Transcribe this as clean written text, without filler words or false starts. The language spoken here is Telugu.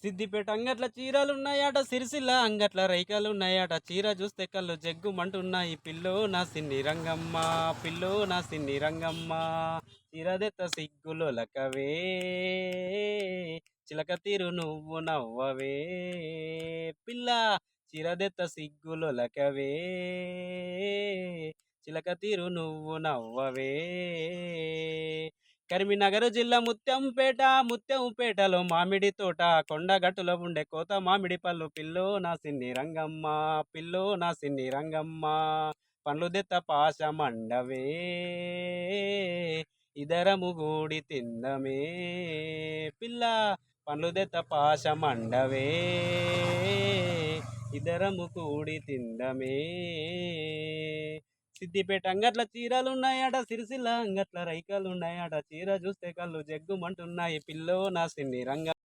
సిద్దిపేట అంగట్ల చీరలున్నాయట, సిరిసిల్ల అంగట్ల రైకలున్నాయట. చీర చూస్తే కళ్ళు జగ్గుమంటున్నాయి. పిల్లో నా సిన్ని రంగమ్మ, పిల్లో నా సిన్ని రంగమ్మ. చీరదెత్త సిగ్గులొలకవే, చిలక తీరు నువ్వు నవ్వవే. పిల్ల చీరదెత్త సిగ్గులొలకవే, చిలక తీరు నువ్వు నవ్వవే. కరీంనగర్ జిల్లా ముత్యంపేటలో మామిడి తోట, కొండగట్టులో ఉండే కోత మామిడి పళ్ళు. పిల్లో నా సిన్ని రంగమ్మ, పిల్లో నా సిన్ని రంగమ్మ. పండ్లు దెత్త పాశ మండవే, ఇదరము గూడి తిందమే. పిల్ల పండ్లు దెత్త పాశ మండవే, ఇదరము కూడి తిందమే. సిద్దిపేట అంగట్ల చీరలున్నాయట, సిరిసిల్ల అంగట్ల రైకలున్నాయట. చీర చూస్తే కళ్ళు జగ్గుమంటున్నాయి. పిల్లో నా సిన్ని రంగ